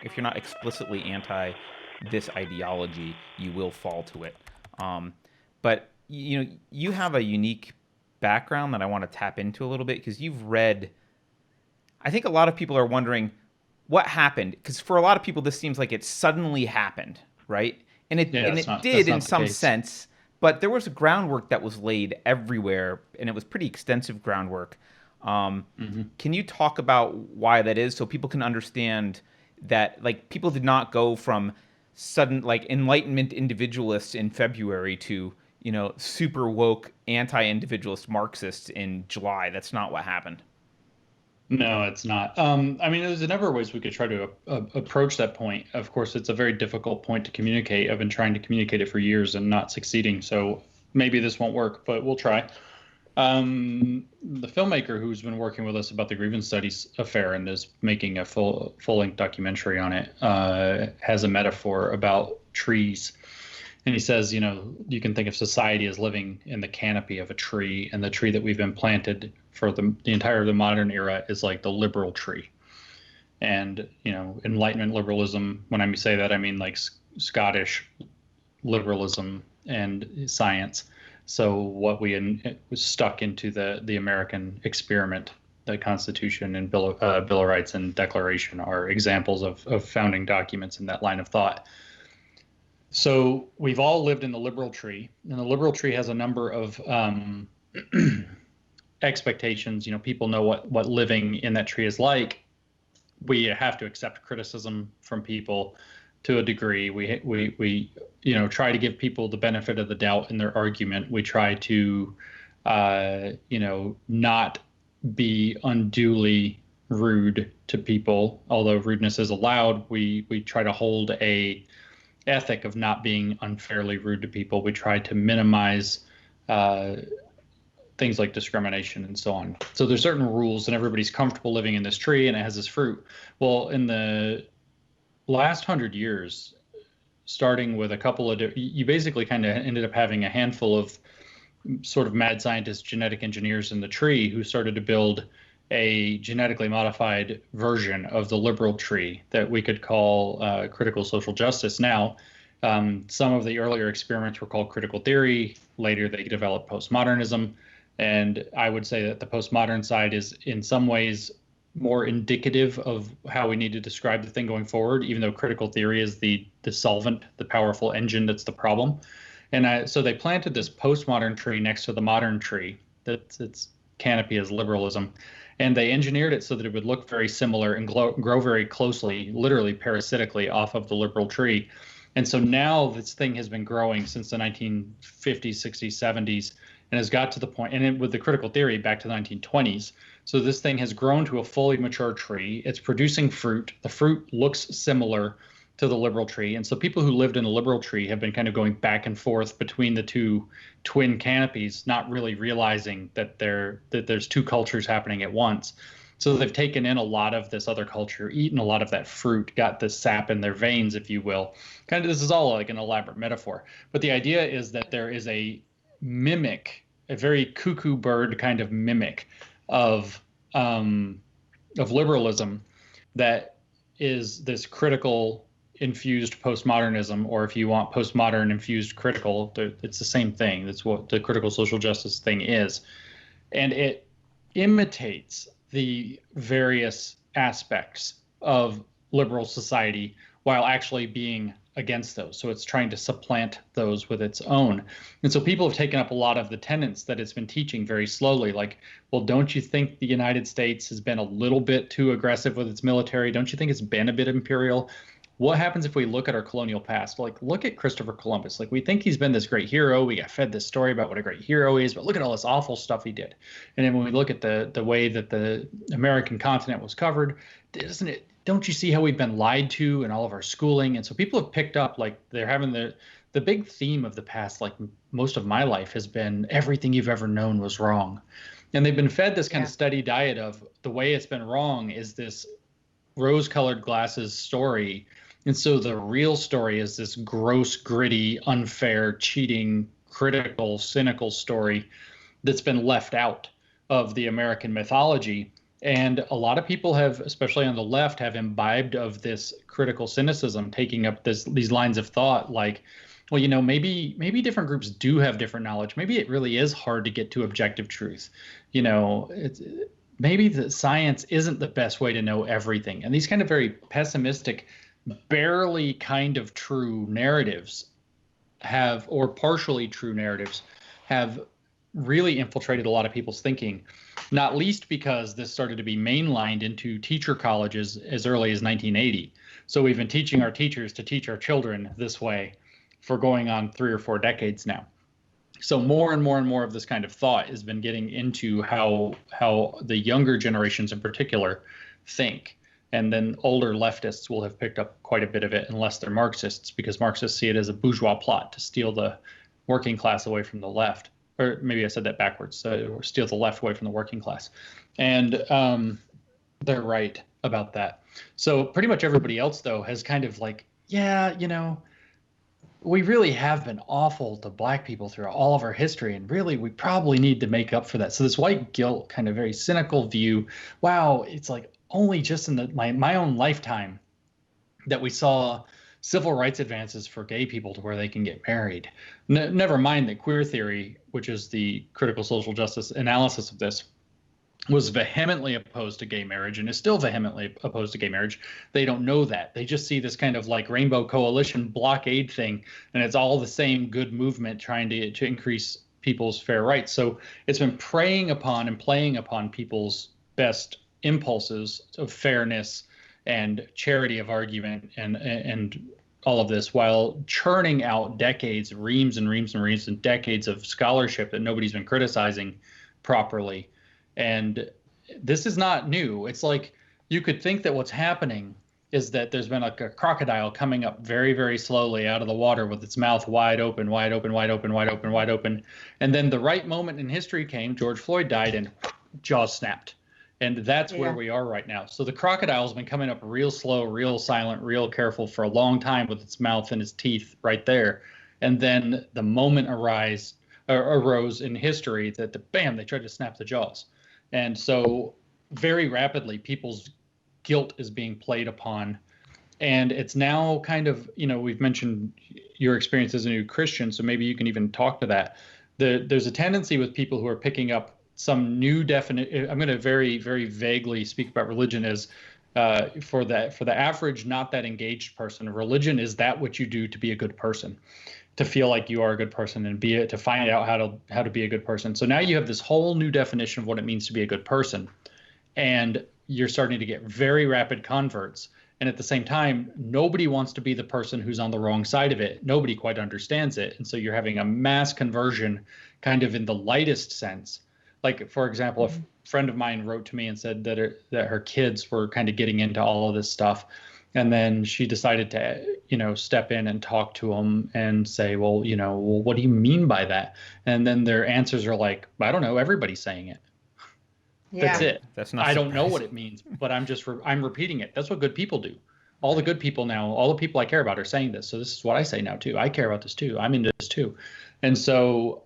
if you're not explicitly anti this ideology, you will fall to it. Um, but you have a unique background that I want to tap into a little bit because you've read. I think a lot of people are wondering what happened because for a lot of people this seems like it suddenly happened, right? Yeah, And that's it not that's did in not the some case. sense, but there was groundwork that was laid everywhere, and it was pretty extensive groundwork. Um, Hmm. can you talk about why that is so people can understand that like people did not go from sudden like enlightenment individualists in February to super woke anti-individualist Marxists in July? That's not what happened. No, it's not. I mean, there's a number of ways we could try to approach that point. Of course, it's a very difficult point to communicate. I've been trying to communicate it for years and not succeeding. So maybe this won't work, but we'll try. The filmmaker who's been working with us about the grievance studies affair and is making a full-length documentary on it has a metaphor about trees. And he says, you can think of society as living in the canopy of a tree, and the tree that we've implanted for the entire of the modern era is like the liberal tree. And, Enlightenment liberalism, when I say that, I mean like Scottish liberalism and science. So what was stuck into the American experiment, the Constitution and Bill of Rights and Declaration are examples of founding documents in that line of thought. So we've all lived in the liberal tree, and the liberal tree has a number of expectations. People know what living in that tree is like. We have to accept criticism from people to a degree. We try to give people the benefit of the doubt in their argument. We try to not be unduly rude to people, although rudeness is allowed. We try to hold a ethic of not being unfairly rude to people. We try to minimize uh, things like discrimination and so on. So there's certain rules, and everybody's comfortable living in this tree, and it has this fruit. Well, in the last 100 years, starting with a couple of, you basically kind of ended up having a handful of sort of mad scientists, genetic engineers in the tree who started to build a genetically modified version of the liberal tree that we could call critical social justice now. Some of the earlier experiments were called critical theory. Later, they developed postmodernism. And I would say that the postmodern side is, in some ways, more indicative of how we need to describe the thing going forward, even though critical theory is the solvent, the powerful engine that's the problem. So they planted this postmodern tree next to the modern tree that its canopy is liberalism. And they engineered it so that it would look very similar and grow very closely, literally parasitically, off of the liberal tree. And so now this thing has been growing since the 1950s, 60s, 70s, and has got to the point, and with the critical theory back to the 1920s. So this thing has grown to a fully mature tree. It's producing fruit. The fruit looks similar to the liberal tree. And so people who lived in the liberal tree have been kind of going back and forth between the two twin canopies, not really realizing that there's two cultures happening at once. So they've taken in a lot of this other culture, eaten a lot of that fruit, got the sap in their veins, if you will. Kind of this is all like an elaborate metaphor. But the idea is that there is a mimic, a very cuckoo bird kind of mimic of um, of liberalism that is this critical infused postmodernism, or if you want postmodern infused critical, it's the same thing. That's what the critical social justice thing is. And it imitates the various aspects of liberal society while actually being against those. So it's trying to supplant those with its own. And so people have taken up a lot of the tenets that it's been teaching very slowly. Like, well, don't you think the United States has been a little bit too aggressive with its military? Don't you think it's been a bit imperial? What happens if we look at our colonial past? Like, look at Christopher Columbus. Like, we think he's been this great hero. We got fed this story about what a great hero he is, but look at all this awful stuff he did. And then when we look at the way that the American continent was covered, doesn't it? Don't you see how we've been lied to in all of our schooling? And so people have picked up, like, they're having the big theme of the past, like most of my life, has been everything you've ever known was wrong. And they've been fed this kind of Yeah. steady diet of the way it's been wrong is this rose-colored glasses story. And so the real story is this gross, gritty, unfair, cheating, critical, cynical story that's been left out of the American mythology. And a lot of people have, especially on the left, have imbibed of this critical cynicism, taking up these lines of thought like, well, maybe different groups do have different knowledge. Maybe it really is hard to get to objective truth. Maybe the science isn't the best way to know everything. And these kind of very pessimistic, barely kind of true narratives have, or partially true narratives, have really infiltrated a lot of people's thinking, not least because this started to be mainlined into teacher colleges as early as 1980. So we've been teaching our teachers to teach our children this way for going on 3 or 4 decades now. So more and more and more of this kind of thought has been getting into how the younger generations in particular think. And then older leftists will have picked up quite a bit of it, unless they're Marxists, because Marxists see it as a bourgeois plot to steal the working class away from the left. Or maybe I said that backwards, or steal the left away from the working class. And they're right about that. So pretty much everybody else, though, has kind of like, yeah, we really have been awful to black people through all of our history, and really we probably need to make up for that. So this white guilt kind of very cynical view, wow, it's like only just in my own lifetime that we saw civil rights advances for gay people to where they can get married. Never mind that queer theory, which is the critical social justice analysis of this, was vehemently opposed to gay marriage and is still vehemently opposed to gay marriage. They don't know that. They just see this kind of like Rainbow Coalition blockade thing, and it's all the same good movement trying to increase people's fair rights. So it's been preying upon and playing upon people's best impulses of fairness and charity of argument and all of this, while churning out decades, reams and reams and reams and decades of scholarship that nobody's been criticizing properly. And this is not new. It's like you could think that what's happening is that there's been like a crocodile coming up very, very slowly out of the water with its mouth wide open, wide open, wide open, wide open, wide open. And then the right moment in history came, George Floyd died, and jaws snapped. And that's where we are right now. So the crocodile's been coming up real slow, real silent, real careful for a long time with its mouth and its teeth right there. And then the moment arose in history that bam, they tried to snap the jaws. And so very rapidly, people's guilt is being played upon. And it's now kind of, we've mentioned your experience as a new Christian, so maybe you can even talk to that. There's a tendency with people who are picking up some new definite. I'm going to very, very vaguely speak about religion as for the average, not that engaged person. Religion is that what you do to be a good person, to feel like you are a good person and to find out how to be a good person. So now you have this whole new definition of what it means to be a good person, and you're starting to get very rapid converts. And at the same time, nobody wants to be the person who's on the wrong side of it. Nobody quite understands it. And so you're having a mass conversion kind of in the lightest sense. Like, for example, a friend of mine wrote to me and said that her kids were kind of getting into all of this stuff. And then she decided to, step in and talk to them and say, well, what do you mean by that? And then their answers are like, I don't know, everybody's saying it. Yeah. That's it. That's not. I don't know what it means, but I'm repeating it. That's what good people do. All the good people now, all the people I care about are saying this. So this is what I say now too. I care about this too. I'm into this too. And so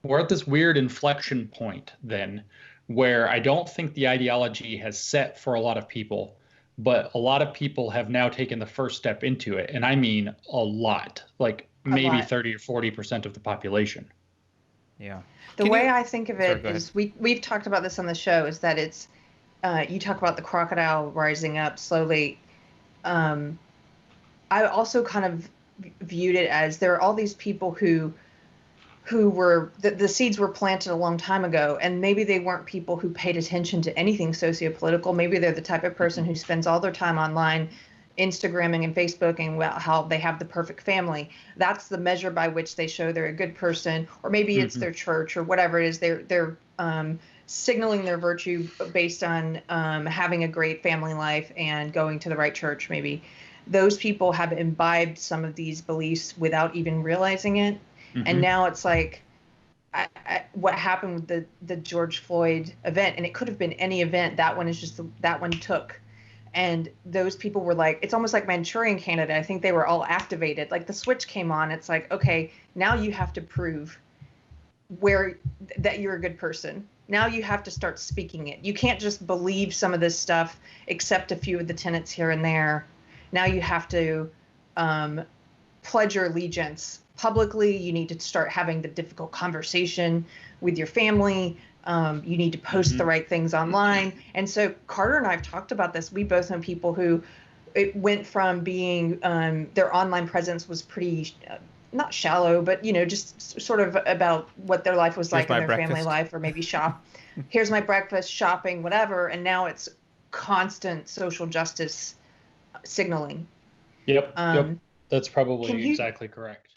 we're at this weird inflection point then, where I don't think the ideology has set for a lot of people, but a lot of people have now taken the first step into it. And I mean a lot, like maybe 30 or 40% of the population. Yeah. The way I think of it is we've talked about this on the show, is that it's you talk about the crocodile rising up slowly. I also kind of viewed it as there are all these people who were the seeds were planted a long time ago, and maybe they weren't people who paid attention to anything sociopolitical. Maybe they're the type of person who spends all their time online, Instagramming and Facebooking about how they have the perfect family. That's the measure by which they show they're a good person, or maybe it's their church or whatever it is. They're signaling their virtue based on having a great family life and going to the right church. Maybe those people have imbibed some of these beliefs without even realizing it. And now it's like what happened with the George Floyd event, and it could have been any event. That one is just that one took. And those people were like, it's almost like Manchurian Candidate. I think they were all activated. Like the switch came on. It's like, okay, now you have to prove that you're a good person. Now you have to start speaking it. You can't just believe some of this stuff, accept a few of the tenets here and there. Now you have to pledge your allegiance publicly. You need to start having the difficult conversation with your family. You need to post the right things online. And so Carter and I have talked about this. We both know people who it went from being their online presence was pretty not shallow, but just sort of about what their life was like in their family life, or maybe shop. Here's my breakfast, shopping, whatever. And now it's constant social justice signaling. Yep. That's probably exactly correct.